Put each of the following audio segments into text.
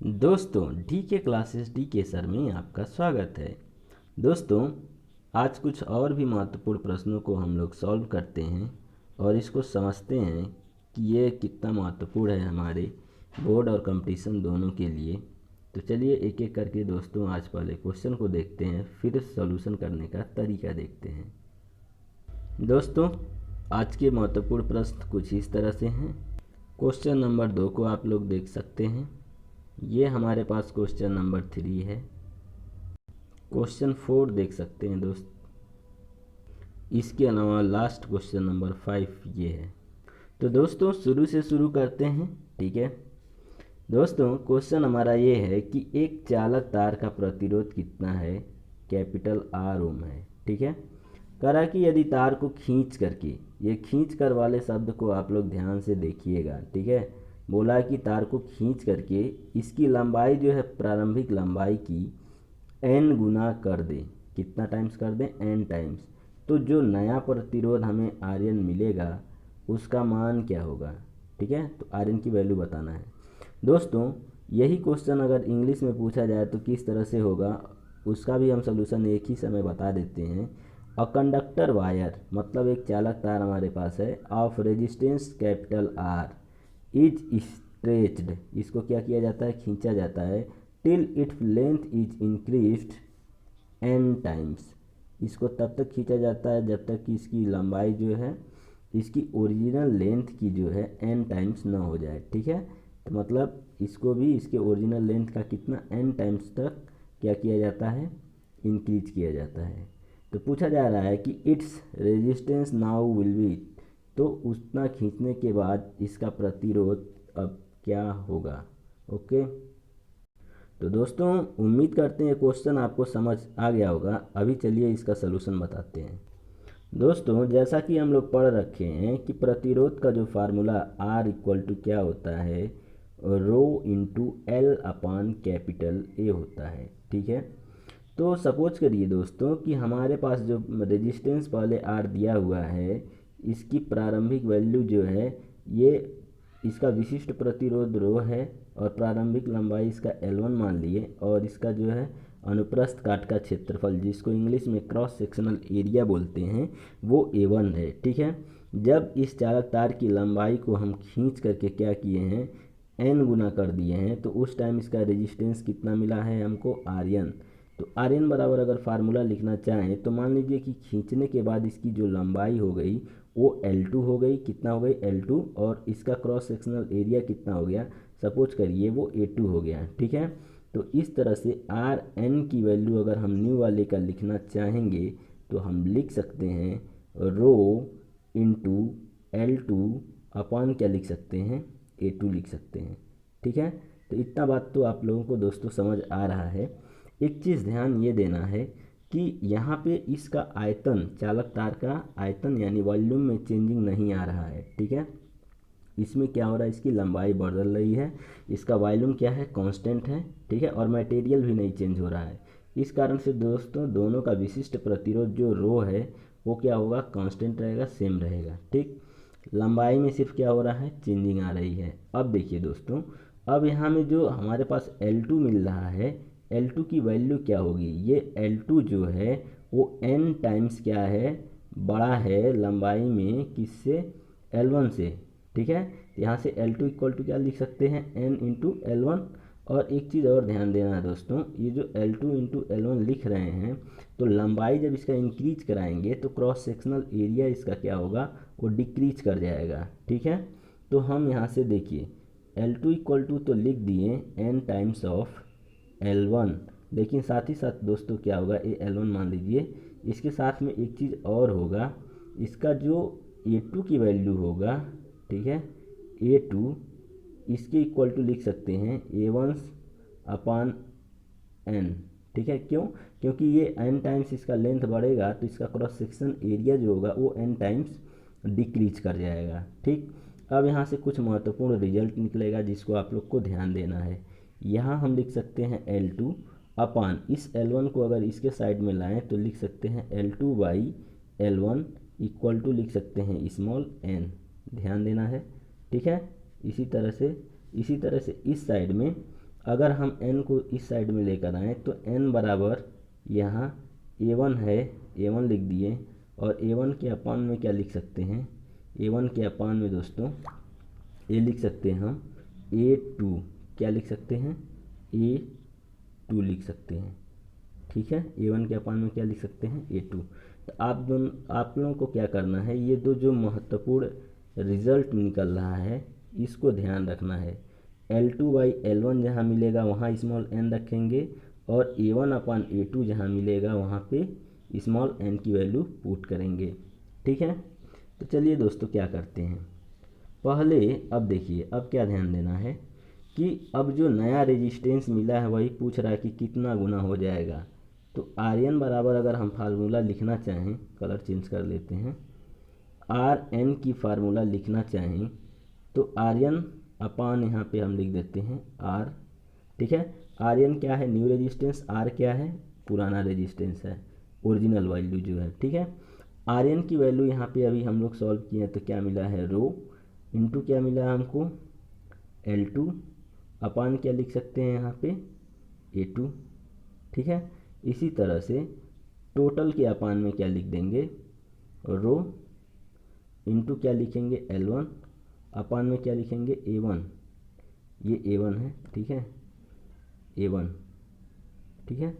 दोस्तों डी के classes D के सर में आपका स्वागत है। दोस्तों आज कुछ और भी महत्वपूर्ण प्रश्नों को हम लोग सॉल्व करते हैं और इसको समझते हैं कि ये कितना महत्वपूर्ण है हमारे बोर्ड और कंपटीशन दोनों के लिए। तो चलिए एक एक करके दोस्तों आज पहले क्वेश्चन को देखते हैं, फिर सॉल्यूशन करने का तरीका देखते हैं। दोस्तों आज के महत्वपूर्ण प्रश्न कुछ इस तरह से हैं। क्वेश्चन नंबर 2 को आप लोग देख सकते हैं। ये हमारे पास क्वेश्चन नंबर 3 है। क्वेश्चन 4 देख सकते हैं दोस्त। इसके अलावा लास्ट क्वेश्चन नंबर 5 ये है। तो दोस्तों शुरू से शुरू करते हैं, ठीक है। दोस्तों क्वेश्चन हमारा ये है कि एक चालक तार का प्रतिरोध कितना है, कैपिटल आर ओम है, ठीक है। करा कि यदि तार को खींच करके, ये खींच कर वाले शब्द को आप लोग ध्यान से देखिएगा, ठीक है। बोला कि तार को खींच करके इसकी लंबाई जो है प्रारंभिक लंबाई की n गुना कर दें। कितना टाइम्स कर दें? n times. तो जो नया प्रतिरोध हमें आर्यन मिलेगा उसका मान क्या होगा, ठीक है। तो आर्यन की वैल्यू बताना है दोस्तों। यही क्वेश्चन अगर इंग्लिश में पूछा जाए तो किस तरह से होगा उसका भी हम सोल्यूशन एक ही समय बता देते हैं। अ कंडक्टर वायर मतलब एक चालक तार हमारे पास है of resistance capital R is stretched, इसको क्या किया जाता है? खींचा जाता है। Till its length is increased n times, इसको तब तक खींचा जाता है जब तक कि इसकी लंबाई जो है इसकी ओरिजिनल लेंथ की जो है n टाइम्स ना हो जाए, ठीक है। तो मतलब इसको भी इसके ओरिजिनल लेंथ का कितना n टाइम्स तक क्या किया जाता है? इंक्रीज किया जाता है। तो पूछा जा रहा है कि its resistance now will be, तो उतना खींचने के बाद इसका प्रतिरोध अब क्या होगा। ओके, तो दोस्तों उम्मीद करते हैं क्वेश्चन आपको समझ आ गया होगा। अभी चलिए इसका सलूशन बताते हैं। दोस्तों जैसा कि हम लोग पढ़ रखे हैं कि प्रतिरोध का जो फार्मूला R इक्वल टू क्या होता है, row into L upon capital A होता है, ठीक है। तो सपोज करिए दोस्तों कि हमारे पास जो रेजिस्टेंस पहले R दिया हुआ है, इसकी प्रारंभिक वैल्यू जो है ये इसका विशिष्ट प्रतिरोध रो है और प्रारंभिक लंबाई इसका L1 मान लिए, और इसका जो है अनुप्रस्थ काट का क्षेत्रफल जिसको इंग्लिश में क्रॉस सेक्शनल एरिया बोलते हैं वो A1 है, ठीक है। जब इस चालक तार की लंबाई को हम खींच करके क्या किए हैं, n गुना कर दिए हैं, तो उस टाइम इसका रेजिस्टेंस कितना मिला है हमको? आर्यन। तो आर्यन बराबर अगर फार्मूला लिखना चाहें तो मान लीजिए कि खींचने के बाद इसकी जो लंबाई हो गई वो L2 हो गई। कितना हो गई? L2। और इसका क्रॉस सेक्शनल एरिया कितना हो गया? सपोज करिए वो A2 हो गया, ठीक है। तो इस तरह से आर एन की वैल्यू अगर हम न्यू वाले का लिखना चाहेंगे तो हम लिख सकते हैं रो इंटू L2 अपॉन क्या लिख सकते हैं? A2 लिख सकते हैं, ठीक है। तो इतना बात तो आप लोगों को दोस्तों समझ आ रहा है। एक चीज़ ध्यान ये देना है कि यहाँ पे इसका आयतन, चालक तार का आयतन यानी वॉल्यूम में चेंजिंग नहीं आ रहा है, ठीक है। इसमें क्या हो रहा है? इसकी लंबाई बदल रही है, इसका वॉल्यूम क्या है? कांस्टेंट है, ठीक है। और मटेरियल भी नहीं चेंज हो रहा है। इस कारण से दोस्तों दोनों का विशिष्ट प्रतिरोध जो रो है वो क्या होगा? कांस्टेंट रहेगा, सेम रहेगा, ठीक। लंबाई में सिर्फ क्या हो रहा है? चेंजिंग आ रही है। अब देखिए दोस्तों, अब यहाँ में जो हमारे पास L2 मिल रहा है, L2 की वैल्यू क्या होगी? ये L2 जो है वो n टाइम्स क्या है? बड़ा है लंबाई में किससे? L1 से, ठीक है। तो यहाँ से L2 इक्वल टू क्या लिख सकते हैं? n into L1। और एक चीज़ और ध्यान देना है दोस्तों, ये जो L2 इंटू L1 लिख रहे हैं तो लंबाई जब इसका इंक्रीज कराएंगे तो क्रॉस सेक्शनल एरिया इसका क्या होगा? वो डिक्रीज कर जाएगा, ठीक है। तो हम यहाँ से देखिए L2 इक्वल टू तो लिख दिए n टाइम्स ऑफ L1, लेकिन साथ ही साथ दोस्तों क्या होगा? ये L1 मान लीजिए, इसके साथ में एक चीज़ और होगा, इसका जो A2 की वैल्यू होगा, ठीक है, A2 इसके इक्वल टू लिख सकते हैं A1 अपान n, ठीक है। क्यों? क्योंकि ये n टाइम्स इसका लेंथ बढ़ेगा तो इसका क्रॉस सेक्शन एरिया जो होगा वो n टाइम्स डिक्रीज कर जाएगा, ठीक। अब यहाँ से कुछ महत्वपूर्ण रिजल्ट निकलेगा जिसको आप लोग को ध्यान देना है। यहाँ हम लिख सकते हैं L2 अपान इस L1 को अगर इसके साइड में लाएं तो लिख सकते हैं L2 by L1 equal to लिख सकते हैं स्मॉल n। ध्यान देना है, ठीक है। इसी तरह से इस साइड में अगर हम n को इस साइड में लेकर आएँ तो n बराबर यहाँ a1 है, a1 लिख दिए, और a1 के अपान में क्या लिख सकते हैं, a1 के अपान में दोस्तों ये लिख सकते हैं हम a2, क्या लिख सकते हैं, a2 लिख सकते हैं। ठीक है, a1 के अपान में क्या लिख सकते हैं, a2। तो आप लोगों को क्या करना है, ये दो जो महत्वपूर्ण रिजल्ट निकल रहा है इसको ध्यान रखना है। L2/L1 जहाँ मिलेगा वहाँ स्मॉल n रखेंगे, और a1/a2 जहाँ मिलेगा वहाँ पे स्मॉल n की वैल्यू पुट करेंगे। ठीक है, तो चलिए दोस्तों क्या करते हैं, पहले अब देखिए, अब क्या ध्यान देना है कि अब जो नया रेजिस्टेंस मिला है वही पूछ रहा है कि कितना गुना हो जाएगा। तो Rn बराबर अगर हम फार्मूला लिखना चाहें, कलर चेंज कर लेते हैं, Rn की फार्मूला लिखना चाहें तो Rn अपान यहाँ पे हम लिख देते हैं R। ठीक है, Rn क्या है, न्यू रेजिस्टेंस, R क्या है, पुराना रेजिस्टेंस है, ओरिजिनल वैल्यू जो है। ठीक है, Rn की वैल्यू यहाँ पे अभी हम लोग सॉल्व किए हैं तो क्या मिला है, रो इंटू क्या मिला हमको, L2 अपान क्या लिख सकते हैं यहाँ पे, A2। ठीक है, इसी तरह से टोटल के अपान में क्या लिख देंगे, रो इंटू क्या लिखेंगे, L1 अपान में क्या लिखेंगे, A1, ये A1 है। ठीक है, A1। ठीक है,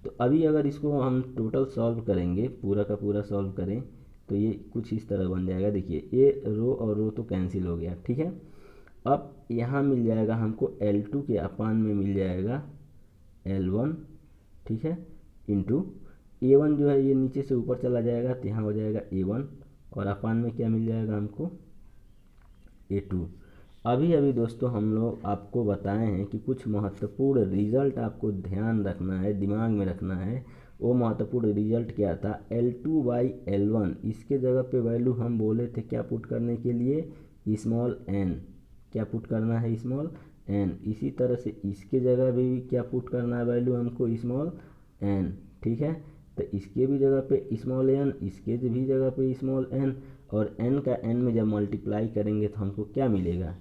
तो अभी अगर इसको हम टोटल सॉल्व करेंगे, पूरा का पूरा सॉल्व करें तो ये कुछ इस तरह बन जाएगा। देखिए ये रो और रो तो कैंसिल हो गया। ठीक है, अब यहाँ मिल जाएगा हमको L2 के अपान में मिल जाएगा L1। ठीक है, इंटू A1 जो है ये नीचे से ऊपर चला जाएगा तो यहाँ हो जाएगा A1, और अपान में क्या मिल जाएगा हमको, A2। अभी दोस्तों हम लोग आपको बताए हैं कि कुछ महत्वपूर्ण रिजल्ट आपको ध्यान रखना है, दिमाग में रखना है। वो महत्वपूर्ण रिजल्ट क्या था, L2/L1, इसके जगह पे वैल्यू हम बोले थे क्या पुट करने के लिए, स्मॉल n, क्या पुट करना है, स्मॉल n। इसी तरह से इसके जगह भी क्या पुट करना है वैल्यू हमको, स्मॉल n। ठीक है, तो इसके भी जगह पे स्मॉल n, इसके भी जगह पे स्मॉल n, और n का n में जब मल्टीप्लाई करेंगे तो हमको क्या मिलेगा,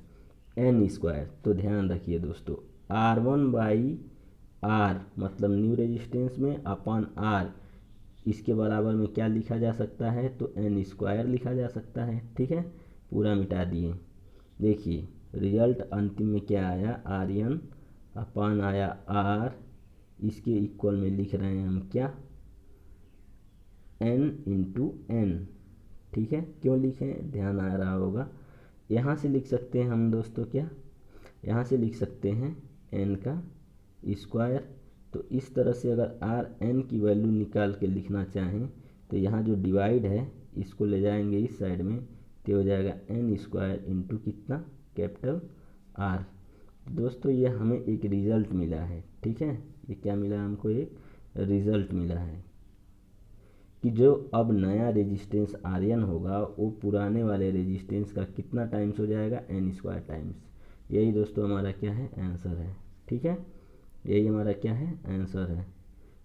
n²। तो ध्यान रखिए दोस्तों, R1/R मतलब न्यू रेजिस्टेंस में अपान R, इसके बराबर में क्या लिखा जा सकता है, तो n² लिखा जा सकता है। ठीक है, पूरा मिटा दिए। देखिए रिजल्ट अंतिम में क्या आया, Rn अपान आया R, इसके इक्वल में लिख रहे हैं हम क्या, n/n। ठीक है, क्यों लिखे, ध्यान आ रहा होगा। यहाँ से लिख सकते हैं हम दोस्तों क्या, यहाँ से लिख सकते हैं n का स्क्वायर। तो इस तरह से अगर Rn की वैल्यू निकाल के लिखना चाहें तो यहाँ जो डिवाइड है इसको ले जाएंगे इस साइड में, तो हो जाएगा n² इंटू कितना, कैपिटल R। दोस्तों ये हमें एक रिज़ल्ट मिला है। ठीक है, ये क्या मिला हमको, एक रिज़ल्ट मिला है कि जो अब नया रेजिस्टेंस Rn होगा वो पुराने वाले रेजिस्टेंस का कितना टाइम्स हो जाएगा, n² टाइम्स। यही दोस्तों हमारा क्या है, आंसर है। ठीक है, यही हमारा क्या है, आंसर है।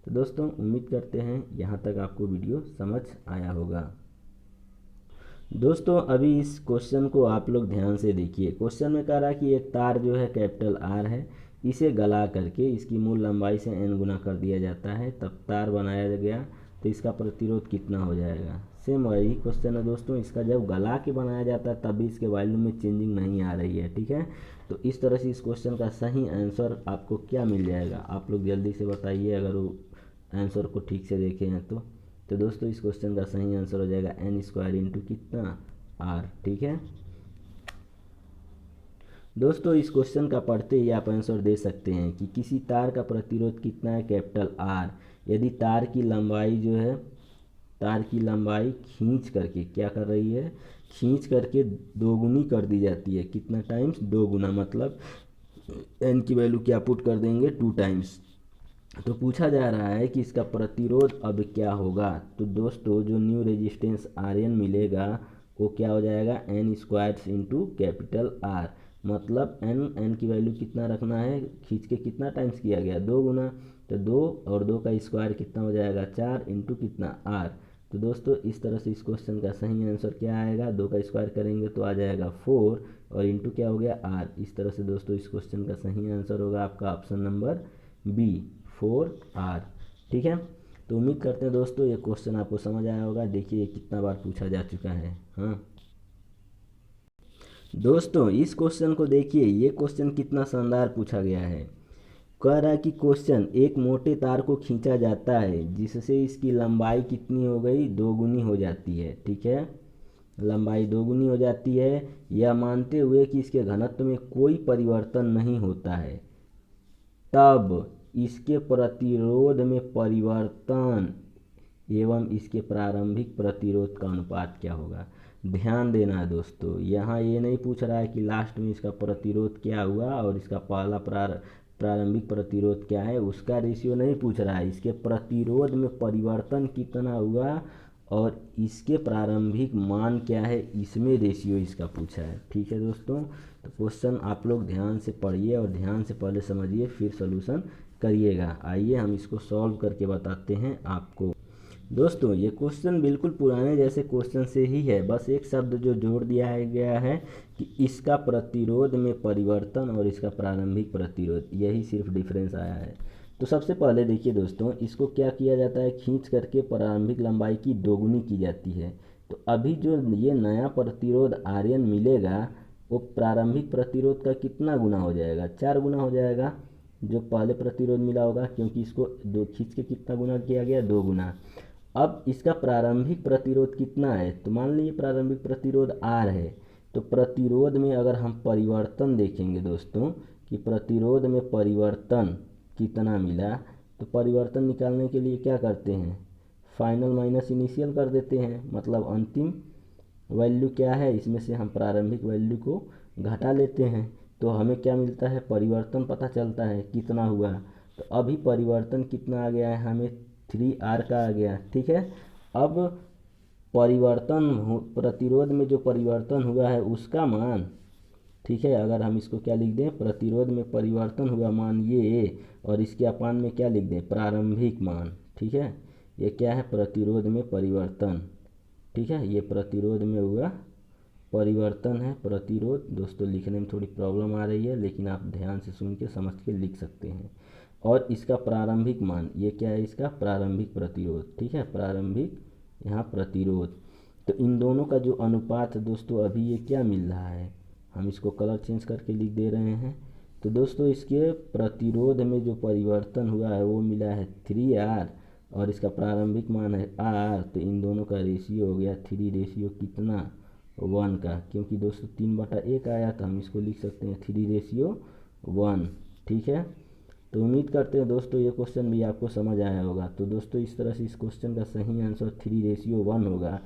तो दोस्तों उम्मीद करते हैं यहाँ तक आपको वीडियो समझ आया होगा। दोस्तों अभी इस क्वेश्चन को आप लोग ध्यान से देखिए। क्वेश्चन में कह रहा है कि एक तार जो है कैपिटल R है, इसे गला करके इसकी मूल लंबाई से n गुना कर दिया जाता है, तब तार बनाया गया, तो इसका प्रतिरोध कितना हो जाएगा। सेम वही क्वेश्चन है दोस्तों, इसका जब गला के बनाया जाता है तभी इसके वैल्यू में चेंजिंग नहीं आ रही है। ठीक है, तो इस तरह से इस क्वेश्चन का सही आंसर आपको क्या मिल जाएगा, आप लोग जल्दी से बताइए अगर वो आंसर को ठीक से देखे हैं तो दोस्तों इस क्वेश्चन का सही आंसर हो जाएगा n² इंटू कितना, R। ठीक है दोस्तों, इस क्वेश्चन का पढ़ते ही आप आंसर दे सकते हैं कि किसी तार का प्रतिरोध कितना है, कैपिटल R। यदि तार की लंबाई जो है, तार की लंबाई खींच करके क्या कर रही है, खींच करके दोगुनी कर दी जाती है, कितना टाइम्स, 2 गुना, मतलब n की वैल्यू क्या पुट कर देंगे, 2 टाइम्स। तो पूछा जा रहा है कि इसका प्रतिरोध अब क्या होगा। तो दोस्तों जो न्यू रेजिस्टेंस Rn मिलेगा वो क्या हो जाएगा, n² इंटू कैपिटल R, मतलब n की वैल्यू कितना रखना है, खींच के कितना टाइम्स किया गया, 2 गुना, तो 2 और 2 का स्क्वायर कितना हो जाएगा, 4 इंटू कितना, R। तो दोस्तों इस तरह से इस क्वेश्चन का सही आंसर क्या आएगा, 2 का स्क्वायर करेंगे तो आ जाएगा 4 और इंटू क्या हो गया r। इस तरह से दोस्तों इस क्वेश्चन का सही आंसर होगा आपका ऑप्शन नंबर बी 4r। ठीक है, तो उम्मीद करते हैं दोस्तों ये क्वेश्चन आपको समझ आया होगा। देखिए ये कितना बार पूछा जा चुका है। हाँ दोस्तों इस क्वेश्चन को देखिए, ये क्वेश्चन कितना शानदार पूछा गया है। कह रहा है कि क्वेश्चन, एक मोटे तार को खींचा जाता है जिससे इसकी लंबाई कितनी हो गई, दोगुनी हो जाती है। ठीक है, लंबाई दोगुनी हो जाती है, यह मानते हुए कि इसके घनत्व में कोई परिवर्तन नहीं होता है, तब इसके प्रतिरोध में परिवर्तन एवं इसके प्रारंभिक प्रतिरोध का अनुपात क्या होगा। ध्यान देना है दोस्तों, यहाँ ये नहीं पूछ रहा है कि लास्ट में इसका प्रतिरोध क्या हुआ और इसका पहला प्रारंभिक प्रतिरोध क्या है, उसका रेशियो नहीं पूछ रहा है। इसके प्रतिरोध में परिवर्तन कितना हुआ और इसके प्रारंभिक मान क्या है, इसमें रेशियो इसका पूछा है। ठीक है दोस्तों, तो क्वेश्चन आप लोग ध्यान से पढ़िए और ध्यान से पहले समझिए फिर सॉल्यूशन करिएगा। आइए हम इसको सॉल्व करके बताते हैं आपको। दोस्तों ये क्वेश्चन बिल्कुल पुराने जैसे क्वेश्चन से ही है, बस एक शब्द जो जोड़ दिया गया है कि इसका प्रतिरोध में परिवर्तन और इसका प्रारंभिक प्रतिरोध, यही सिर्फ डिफरेंस आया है। तो सबसे पहले देखिए दोस्तों, इसको क्या किया जाता है, खींच करके प्रारंभिक लंबाई की दोगुनी की जाती है। तो अभी जो ये नया प्रतिरोध आर्यन मिलेगा वो प्रारंभिक प्रतिरोध का कितना गुना हो जाएगा, 4 गुना हो जाएगा जो पहले प्रतिरोध मिला होगा, क्योंकि इसको दो खींच के कितना गुना किया गया, 2 गुना। अब इसका प्रारंभिक प्रतिरोध कितना है, तो मान लीजिए प्रारंभिक प्रतिरोध R है। तो प्रतिरोध में अगर हम परिवर्तन देखेंगे दोस्तों कि प्रतिरोध में परिवर्तन कितना मिला, तो परिवर्तन निकालने के लिए क्या करते हैं, फाइनल माइनस इनिशियल कर देते हैं। मतलब अंतिम वैल्यू क्या है, इसमें से हम प्रारंभिक वैल्यू को घटा लेते हैं, तो हमें क्या मिलता है, परिवर्तन पता चलता है कितना हुआ। तो अभी परिवर्तन कितना आ गया है, हमें 3R का आ गया। ठीक है, अब प्रतिरोध में जो परिवर्तन हुआ है उसका मान, ठीक है, अगर हम इसको क्या लिख दें, प्रतिरोध में परिवर्तन हुआ मान ये, और इसके अपान में क्या लिख दें, प्रारंभिक मान। ठीक है, ये क्या है, प्रतिरोध में परिवर्तन। ठीक है, ये प्रतिरोध में हुआ परिवर्तन है। प्रतिरोध दोस्तों लिखने में थोड़ी प्रॉब्लम आ रही है, लेकिन आप ध्यान से सुन के समझ के लिख सकते हैं। और इसका प्रारंभिक मान, ये क्या है, इसका प्रारंभिक प्रतिरोध। ठीक है, प्रारंभिक यहाँ प्रतिरोध। तो इन दोनों का जो अनुपात है दोस्तों, अभी ये क्या मिल रहा है, हम इसको कलर चेंज करके लिख दे रहे हैं। तो दोस्तों इसके प्रतिरोध में जो परिवर्तन हुआ है वो मिला है 3R और इसका प्रारंभिक मान है R। तो इन दोनों का रेशियो हो गया 3 रेशियो कितना, 1 का, क्योंकि दोस्तों 3/1 आया तो हम इसको लिख सकते हैं 3 रेशियो 1। ठीक है, तो उम्मीद करते हैं दोस्तों ये क्वेश्चन भी आपको समझ आया होगा। तो दोस्तों इस तरह से इस क्वेश्चन का सही आंसर 3 रेशियो 1 होगा।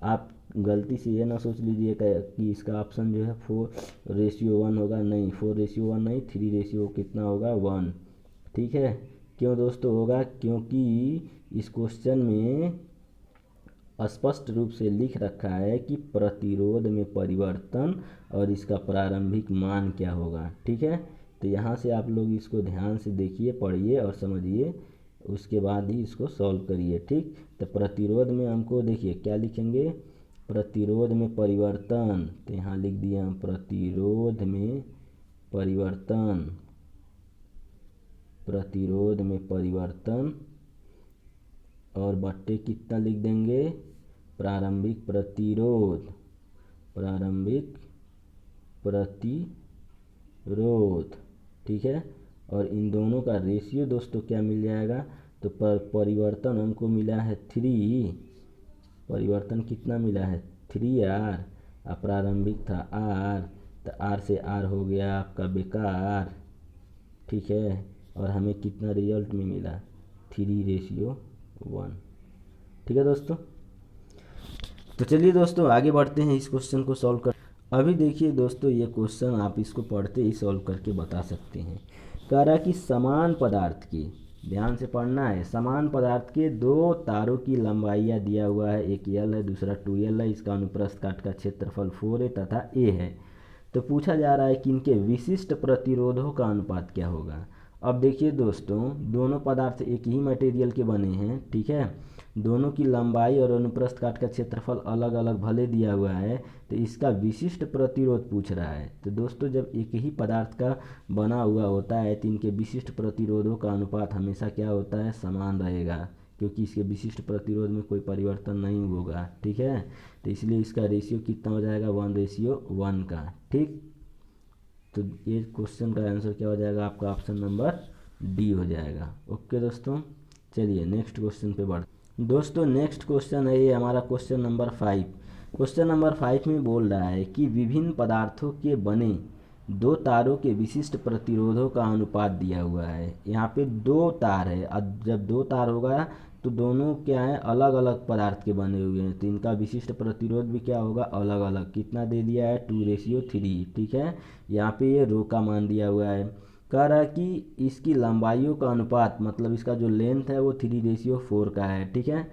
आप गलती से ये ना सोच लीजिए कि इसका ऑप्शन जो है 4 रेशियो 1 होगा, नहीं, 4 रेशियो 1 नहीं, 3 रेशियो कितना होगा, 1। ठीक है, क्यों दोस्तों होगा, क्योंकि इस क्वेश्चन में स्पष्ट रूप से लिख रखा है कि प्रतिरोध में परिवर्तन और इसका प्रारंभिक मान क्या होगा। ठीक है, तो यहाँ से आप लोग इसको ध्यान से देखिए, पढ़िए और समझिए, उसके बाद ही इसको सॉल्व करिए। ठीक, तो प्रतिरोध में हमको देखिए क्या लिखेंगे, प्रतिरोध में परिवर्तन, तो यहाँ लिख दिया हम प्रतिरोध में परिवर्तन, प्रतिरोध में परिवर्तन, और बट्टे कितना लिख देंगे, प्रारंभिक प्रतिरोध, प्रारंभिक प्रतिरोध। ठीक है, और इन दोनों का रेशियो दोस्तों क्या मिल जाएगा, तो परिवर्तन हमको मिला है 3, परिवर्तन कितना मिला है 3R, प्रारंभिक था R, तो R से R हो गया आपका बेकार। ठीक है, और हमें कितना रिजल्ट में मिला, 3 रेशियो 1। ठीक है दोस्तों, तो चलिए दोस्तों आगे बढ़ते हैं इस क्वेश्चन को सॉल्व कर। अभी देखिए दोस्तों ये क्वेश्चन आप इसको पढ़ते ही सॉल्व करके बता सकते हैं। कह रहा कि समान पदार्थ की, ध्यान से पढ़ना है, समान पदार्थ के 2 तारों की लंबाइयाँ दिया हुआ है, एक L है दूसरा 2L है, इसका अनुप्रस्थ काट का क्षेत्रफल 4 है तथा A है। तो पूछा जा रहा है कि इनके विशिष्ट प्रतिरोधों का अनुपात क्या होगा। अब देखिए दोस्तों, दोनों पदार्थ एक ही मटेरियल के बने हैं। ठीक है, दोनों की लंबाई और अनुप्रस्थ काट का क्षेत्रफल अलग अलग भले दिया हुआ है, तो इसका विशिष्ट प्रतिरोध पूछ रहा है। तो दोस्तों जब एक ही पदार्थ का बना हुआ होता है तो इनके विशिष्ट प्रतिरोधों का अनुपात हमेशा क्या होता है, समान रहेगा, क्योंकि इसके विशिष्ट प्रतिरोध में कोई परिवर्तन नहीं होगा। ठीक है, तो इसलिए इसका रेशियो कितना हो जाएगा, 1:1 का। ठीक, तो ये क्वेश्चन का आंसर क्या हो जाएगा आपका, ऑप्शन नंबर डी हो जाएगा। ओके दोस्तों, चलिए नेक्स्ट क्वेश्चन पे बढ़ते। दोस्तों नेक्स्ट क्वेश्चन है ये हमारा क्वेश्चन नंबर 5। क्वेश्चन नंबर 5 में बोल रहा है कि विभिन्न पदार्थों के बने दो तारों के विशिष्ट प्रतिरोधों का अनुपात दिया हुआ है। यहाँ पे दो तार है, अब जब दो तार होगा तो दोनों क्या है, अलग अलग पदार्थ के बने हुए हैं, तो इनका विशिष्ट प्रतिरोध भी क्या होगा, अलग अलग। कितना दे दिया है, 2:3। ठीक है, यहाँ पे ये रो का मान दिया हुआ है। कह रहा है कि इसकी लंबाइयों का अनुपात, मतलब इसका जो लेंथ है वो 3:4 का है। ठीक है,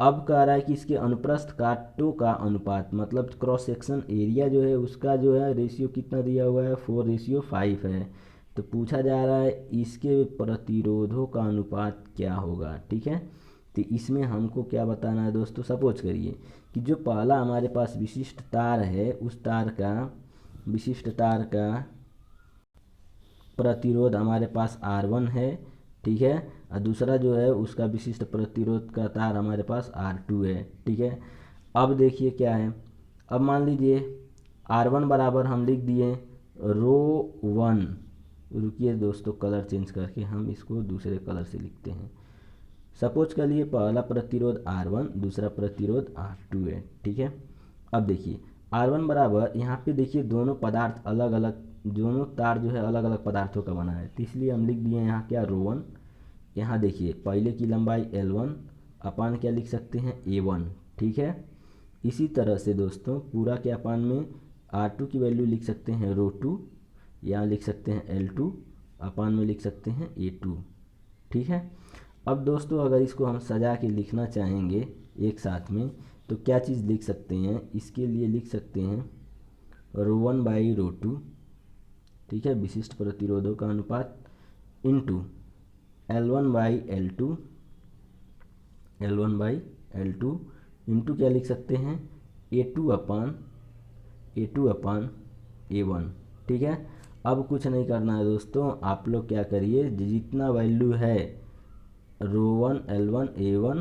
अब कह रहा है कि इसके अनुप्रस्थ काटों का अनुपात, मतलब क्रॉस सेक्शन एरिया जो है उसका जो है रेशियो कितना दिया हुआ है, 4:5 है। तो पूछा जा रहा है इसके प्रतिरोधों का अनुपात क्या होगा। ठीक है, तो इसमें हमको क्या बताना है दोस्तों, सपोज करिए कि जो पहला हमारे पास विशिष्ट तार है उस तार का विशिष्ट तार का प्रतिरोध हमारे पास R1 है। ठीक है, और दूसरा जो है उसका विशिष्ट प्रतिरोध का तार हमारे पास R2 है। ठीक है, अब देखिए क्या है, अब मान लीजिए R1 बराबर हम लिख दिए ρ1। रुकिए दोस्तों, कलर चेंज करके हम इसको दूसरे कलर से लिखते हैं। सपोज कर लिए पहला प्रतिरोध R1, दूसरा प्रतिरोध R2 है। ठीक है, अब देखिए R1 बराबर, यहाँ पे देखिए दोनों पदार्थ अलग अलग, दोनों तार जो है अलग अलग पदार्थों का बना है, तो इसलिए हम लिख दिए यहाँ क्या, ρ1। यहाँ देखिए पहले की लंबाई L1 अपान क्या लिख सकते हैं, A1। ठीक है, इसी तरह से दोस्तों पूरा के अपान में R2 की वैल्यू लिख सकते हैं ρ2, यहाँ लिख सकते हैं L2, अपान में लिख सकते हैं A2। ठीक है, अब दोस्तों अगर इसको हम सजा के लिखना चाहेंगे एक साथ में तो क्या चीज़ लिख सकते हैं, इसके लिए लिख सकते हैं ρ1/ρ2। ठीक है, विशिष्ट प्रतिरोधों का अनुपात इंटू L1/L2, L1/L2 इंटू क्या लिख सकते हैं, A2 अपान A1। ठीक है, अब कुछ नहीं करना है दोस्तों, आप लोग क्या करिए, जितना वैल्यू है ρ1 L1 A1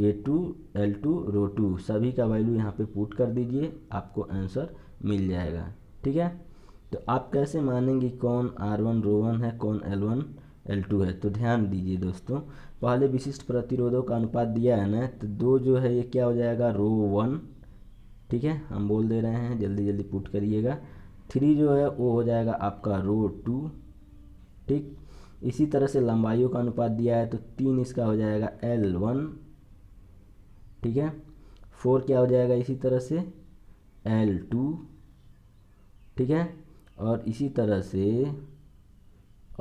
A2 L2 ρ2 सभी का वैल्यू यहाँ पे पुट कर दीजिए, आपको आंसर मिल जाएगा। ठीक है, तो आप कैसे मानेंगे कौन R1 ρ1 है, कौन L1 L2 है। तो ध्यान दीजिए दोस्तों, पहले विशिष्ट प्रतिरोधों का अनुपात दिया है ना, तो दो जो है ये क्या हो जाएगा, ρ1। ठीक है, हम बोल दे रहे हैं, जल्दी जल्दी पुट करिएगा। 3 जो है वो हो जाएगा आपका ρ2। ठीक, इसी तरह से लंबाइयों का अनुपात दिया है तो 3 इसका हो जाएगा L1। ठीक है, 4 क्या हो जाएगा इसी तरह से L2। ठीक है, और इसी तरह से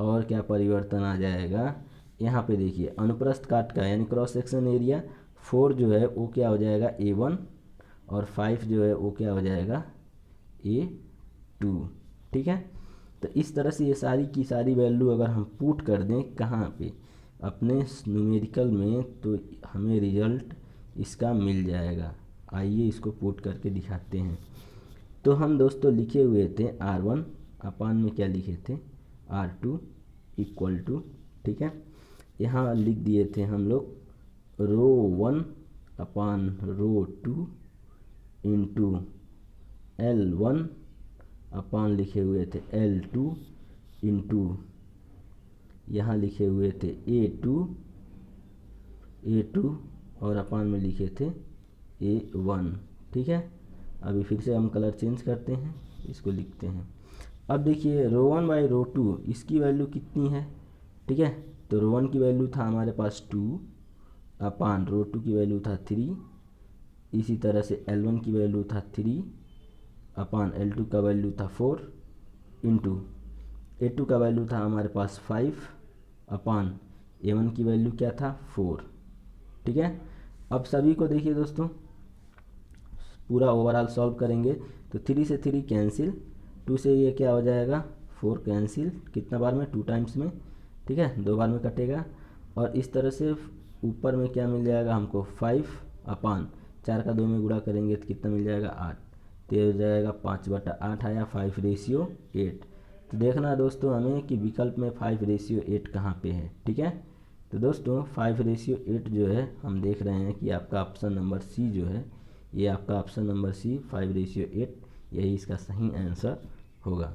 और क्या परिवर्तन आ जाएगा, यहाँ पे देखिए अनुप्रस्थ काट का यानी क्रॉस सेक्शन एरिया 4 जो है वो क्या हो जाएगा A1, और 5 जो है वो क्या हो जाएगा A2। ठीक है, तो इस तरह से ये सारी की सारी वैल्यू अगर हम पुट कर दें कहाँ पे, अपने न्यूमेरिकल में, तो हमें रिजल्ट इसका मिल जाएगा। आइए इसको पुट करके दिखाते हैं। तो हम दोस्तों लिखे हुए थे R1 अपान में क्या लिखे थे, R2 इक्वल टू, ठीक है, यहाँ लिख दिए थे हम लोग ρ1 अपान ρ2 इंटू L1 अपान लिखे हुए थे L2 इंटू यहाँ लिखे हुए थे A2 और अपान में लिखे थे A1। ठीक है, अभी फिर से हम कलर चेंज करते हैं, इसको लिखते हैं। अब देखिए ρ1/ρ2 इसकी वैल्यू कितनी है। ठीक है, तो ρ1 की वैल्यू था हमारे पास 2 अपान ρ2 की वैल्यू था 3, इसी तरह से L1 की वैल्यू था 3 अपान L2 का वैल्यू था 4 इंटू A2 का वैल्यू था हमारे पास 5 अपान A1 की वैल्यू क्या था 4। ठीक है, अब सभी को देखिए दोस्तों, पूरा ओवरऑल सॉल्व करेंगे तो 3 से 3 कैंसिल, 2 से ये क्या हो जाएगा 4 कैंसिल, कितना बार में 2 टाइम्स में। ठीक है, 2 बार में कटेगा, और इस तरह से ऊपर में क्या मिल जाएगा हमको 5/, 4 का 2 में गुणा करेंगे तो कितना मिल जाएगा 8, तो ये हो जाएगा 5/8 आया 5:8। तो देखना दोस्तों हमें कि विकल्प में 5:8 कहाँ पे है, ठीक है। तो दोस्तों 5:8 जो है हम देख रहे हैं कि आपका ऑप्शन नंबर सी जो है, ये आपका ऑप्शन नंबर सी 5:8 यही इसका सही आंसर होगा,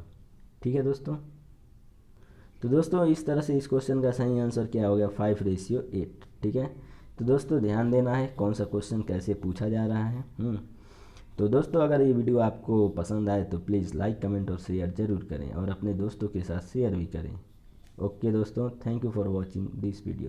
ठीक है दोस्तों। तो दोस्तों इस तरह से इस क्वेश्चन का सही आंसर क्या हो गया 5:8, ठीक है। तो दोस्तों ध्यान देना है कौन सा क्वेश्चन कैसे पूछा जा रहा है। तो दोस्तों अगर ये वीडियो आपको पसंद आए तो प्लीज़ लाइक कमेंट और शेयर ज़रूर करें और अपने दोस्तों के साथ शेयर भी करें। ओके दोस्तों, thank you for watching this video.